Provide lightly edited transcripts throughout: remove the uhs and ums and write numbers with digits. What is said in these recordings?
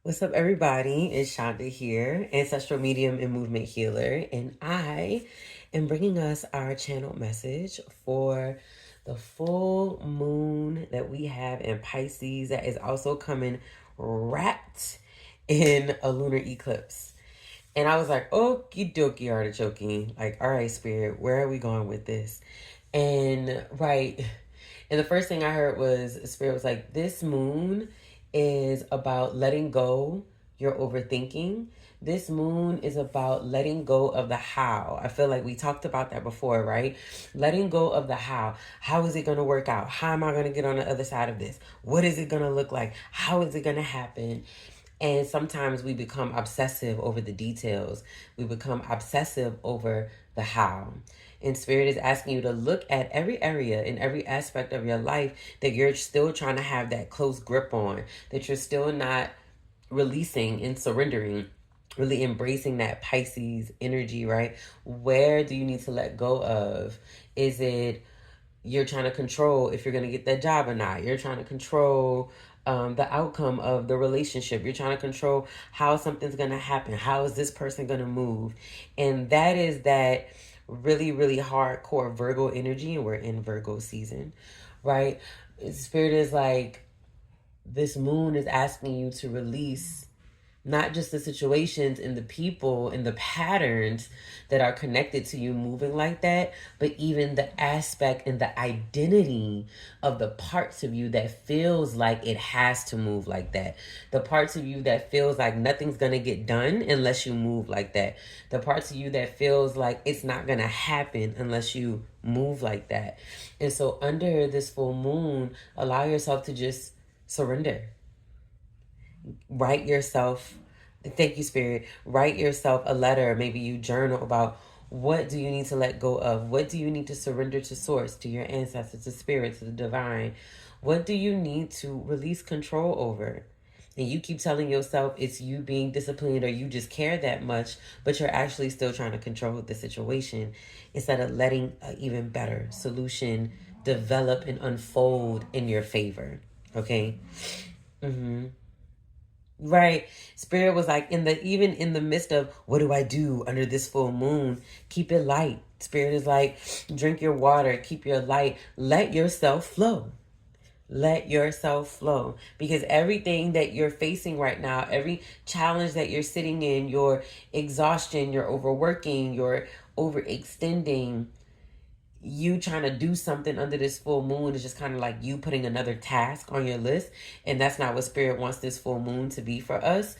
What's up, everybody? It's Shanda here, Ancestral Medium and Movement Healer, and I am bringing us our channel message for the full moon that we have in Pisces that is also coming wrapped in a lunar eclipse. And I was like, okie dokie, artichoke. Like, all right, Spirit, where are we going with this? And right. And the first thing I heard was Spirit was like, this moon is about letting go your overthinking. This moon is about letting go of the how. I feel like we talked about that before, right? Letting go of the how. How is it going to work out? How am I going to get on the other side of this? What is it going to look like? How is it going to happen? And sometimes we become obsessive over the details. We become obsessive over the how. And Spirit is asking you to look at every area and every aspect of your life that you're still trying to have that close grip on, that you're still not releasing and surrendering, really embracing that Pisces energy, right? Where do you need to let go of? Is it you're trying to control if you're going to get that job or not? You're trying to control the outcome of the relationship. You're trying to control how something's going to happen. How is this person going to move? And that is that really, really hardcore Virgo energy. And we're in Virgo season, right? Spirit is like, this moon is asking you to release not just the situations and the people and the patterns that are connected to you moving like that, but even the aspect and the identity of the parts of you that feels like it has to move like that. The parts of you that feels like nothing's going to get done unless you move like that. The parts of you that feels like it's not going to happen unless you move like that. And so under this full moon, allow yourself to just surrender. Write yourself, thank you, Spirit, write yourself a letter. Maybe you journal about what do you need to let go of? What do you need to surrender to source, to your ancestors, to spirit, to the divine? What do you need to release control over? And you keep telling yourself it's you being disciplined or you just care that much, but you're actually still trying to control the situation instead of letting an even better solution develop and unfold in your favor. Okay? Mm-hmm. Right. Spirit was like even in the midst of what do I do under this full moon? Keep it light. Spirit is like, drink your water, keep your light, let yourself flow. Let yourself flow, because everything that you're facing right now, every challenge that you're sitting in, your exhaustion, your overworking, your overextending, you trying to do something under this full moon is just kind of like you putting another task on your list. And that's not what Spirit wants this full moon to be for us.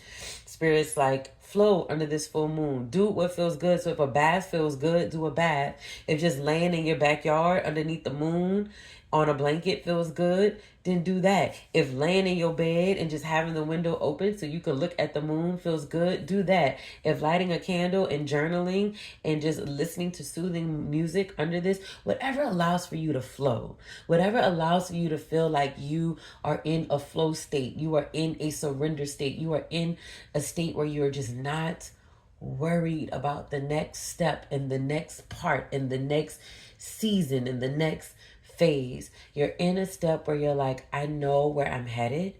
Spirit's like, flow under this full moon. Do what feels good. So if a bath feels good, do a bath. If just laying in your backyard underneath the moon on a blanket feels good, then do that. If laying in your bed and just having the window open so you can look at the moon feels good, do that. If lighting a candle and journaling and just listening to soothing music under this, whatever allows for you to flow, whatever allows for you to feel like you are in a flow state, you are in a surrender state, you are in a state where you're just not worried about the next step and the next part and the next season and the next phase. You're in a step where you're like, I know where I'm headed.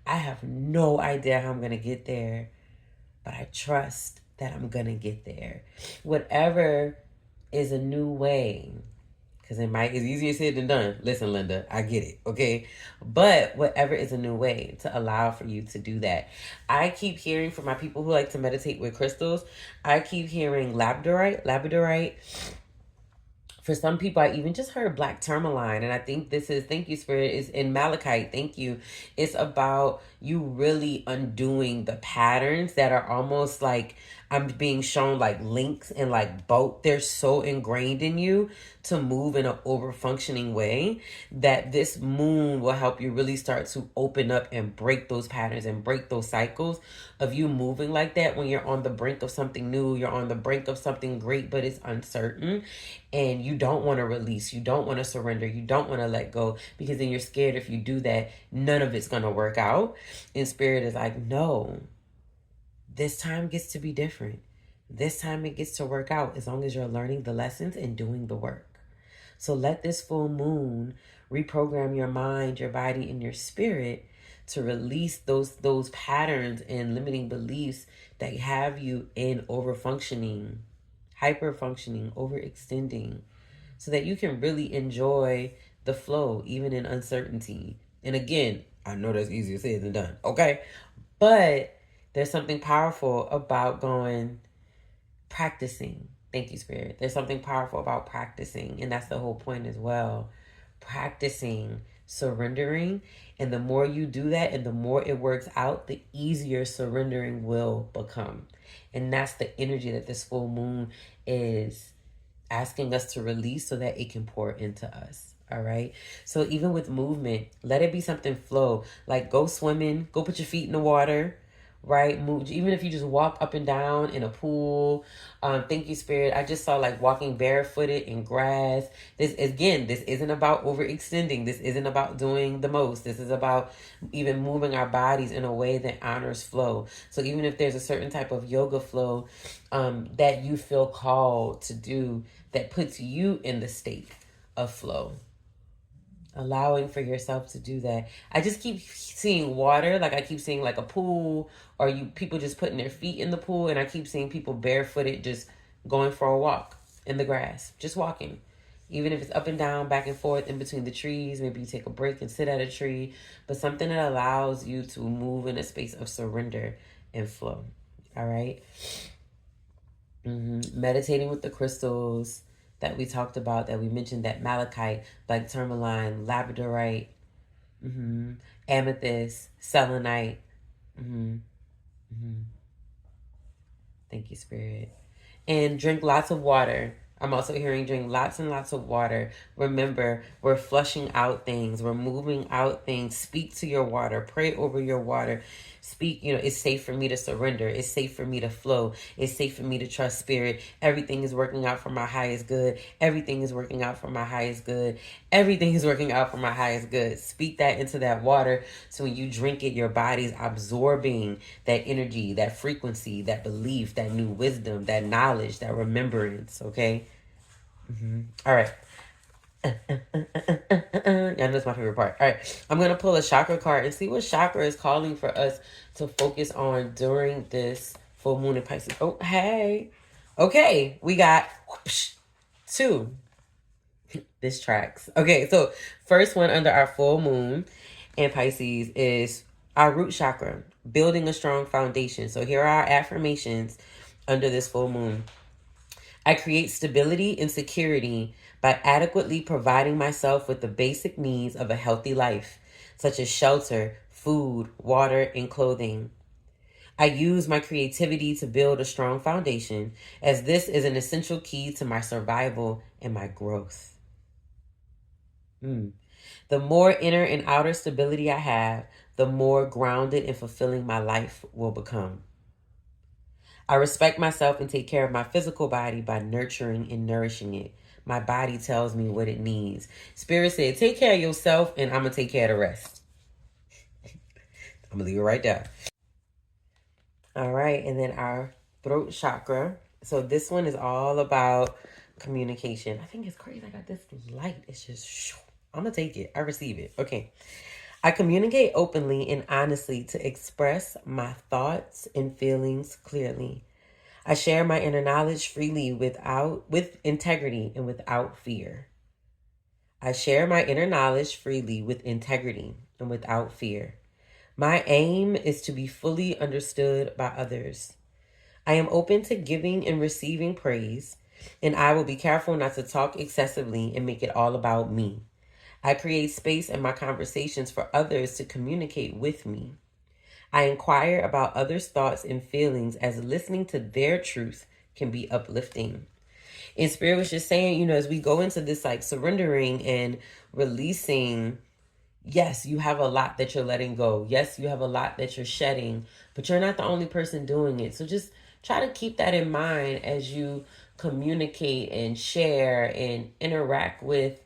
I have no idea how I'm going to get there, but I trust that I'm going to get there. Whatever is a new way, because it's easier said than done. Listen, Linda, I get it, okay? But whatever is a new way to allow for you to do that. I keep hearing from my people who like to meditate with crystals, I keep hearing Labradorite. For some people, I even just heard black tourmaline. And I think this is, thank you, Spirit, is in Malachite. Thank you. It's about you really undoing the patterns that are almost like I'm being shown like links and like boat. They're so ingrained in you to move in an over functioning way that this moon will help you really start to open up and break those patterns and break those cycles of you moving like that when you're on the brink of something new, you're on the brink of something great, but it's uncertain and you don't want to release, you don't want to surrender, you don't want to let go, because then you're scared if you do that, none of it's going to work out. And Spirit is like, no, this time gets to be different. This time it gets to work out as long as you're learning the lessons and doing the work. So let this full moon reprogram your mind, your body, and your spirit to release those patterns and limiting beliefs that have you in overfunctioning, hyperfunctioning, overextending, so that you can really enjoy the flow, even in uncertainty. And again, I know that's easier said than done, okay? But there's something powerful about practicing. Thank you, Spirit. There's something powerful about practicing, and that's the whole point as well. Practicing surrendering, and the more you do that and the more it works out, the easier surrendering will become. And that's the energy that this full moon is asking us to release so that it can pour into us. All right. So even with movement, let it be something flow. Like go swimming, go put your feet in the water, right? Move. Even if you just walk up and down in a pool. Thank you, Spirit. I just saw like walking barefooted in grass. This isn't about overextending. This isn't about doing the most. This is about even moving our bodies in a way that honors flow. So even if there's a certain type of yoga flow that you feel called to do, that puts you in the state of flow, allowing for yourself to do that. I just keep seeing water, like I keep seeing like a pool, or people just putting their feet in the pool, and I keep seeing people barefooted just going for a walk in the grass, just walking. Even if it's up and down, back and forth in between the trees, maybe you take a break and sit at a tree, but something that allows you to move in a space of surrender and flow. All right. Meditating with the crystals that we talked about, that we mentioned, that Malachite, like Tourmaline, Labradorite, amethyst, selenite. Thank you, Spirit. And drink lots of water. I'm also hearing drink lots and lots of water. Remember, we're flushing out things. We're moving out things. Speak to your water. Pray over your water. Speak, it's safe for me to surrender. It's safe for me to flow. It's safe for me to trust Spirit. Everything is working out for my highest good. Everything is working out for my highest good. Everything is working out for my highest good. Speak that into that water. So when you drink it, your body's absorbing that energy, that frequency, that belief, that new wisdom, that knowledge, that remembrance. Okay. All right. Yeah, that's my favorite part. All right. I'm going to pull a chakra card and see what chakra is calling for us to focus on during this full moon in Pisces. Oh, hey. Okay. We got 2. This tracks. Okay. So first one under our full moon in Pisces is our root chakra, building a strong foundation. So here are our affirmations under this full moon. I create stability and security by adequately providing myself with the basic needs of a healthy life, such as shelter, food, water, and clothing. I use my creativity to build a strong foundation, as this is an essential key to my survival and my growth. The more inner and outer stability I have, the more grounded and fulfilling my life will become. I respect myself and take care of my physical body by nurturing and nourishing it. My body tells me what it needs. Spirit said, take care of yourself and I'm going to take care of the rest. I'm going to leave it right there. All right. And then our throat chakra. So this one is all about communication. I think it's crazy. I got this light. It's just, I'm going to take it. I receive it. Okay. I communicate openly and honestly to express my thoughts and feelings clearly. I share my inner knowledge freely with integrity and without fear. I share my inner knowledge freely with integrity and without fear. My aim is to be fully understood by others. I am open to giving and receiving praise, and I will be careful not to talk excessively and make it all about me. I create space in my conversations for others to communicate with me. I inquire about others' thoughts and feelings, as listening to their truth can be uplifting. And Spirit was just saying, as we go into this like surrendering and releasing, yes, you have a lot that you're letting go. Yes, you have a lot that you're shedding, but you're not the only person doing it. So just try to keep that in mind as you communicate and share and interact with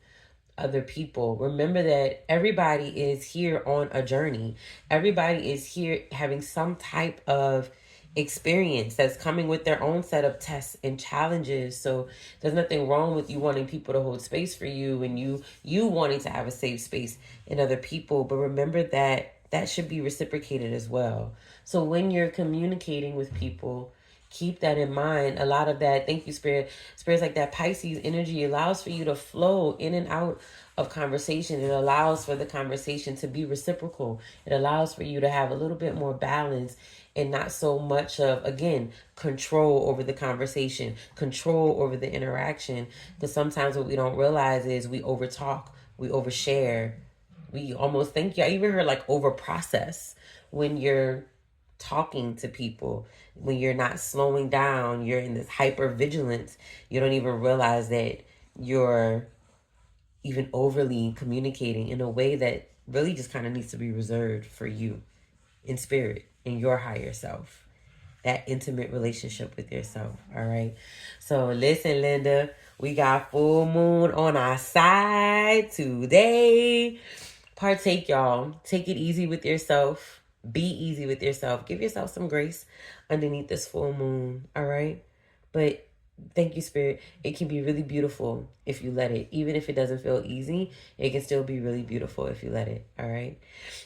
other people. Remember that everybody is here on a journey. Everybody is here having some type of experience that's coming with their own set of tests and challenges. So there's nothing wrong with you wanting people to hold space for you and you wanting to have a safe space in other people. But remember that that should be reciprocated as well. So when you're communicating with people, keep that in mind. A lot of that, thank you, Spirit. Spirit's like that Pisces energy allows for you to flow in and out of conversation. It allows for the conversation to be reciprocal. It allows for you to have a little bit more balance and not so much of, again, control over the conversation, control over the interaction. Because sometimes what we don't realize is we overtalk, we overshare, we almost think, I even heard like over process when you're talking to people. When you're not slowing down, you're in this hyper vigilance. You don't even realize that you're even overly communicating in a way that really just kind of needs to be reserved for you in spirit, in your higher self, that intimate relationship with yourself. All right. So listen, Linda, we got full moon on our side today. Partake, y'all. Take it easy with yourself. Be easy with yourself. Give yourself some grace underneath this full moon. All right. But thank you, Spirit. It can be really beautiful if you let it. Even if it doesn't feel easy, it can still be really beautiful if you let it. All right.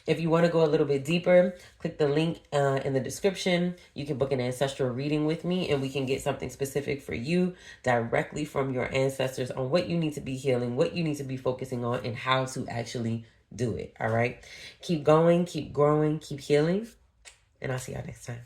If you want to go a little bit deeper, click the link in the description. You can book an ancestral reading with me, and we can get something specific for you directly from your ancestors on what you need to be healing, what you need to be focusing on, and how to actually do it. All right. Keep going, keep growing, keep healing. And I'll see y'all next time.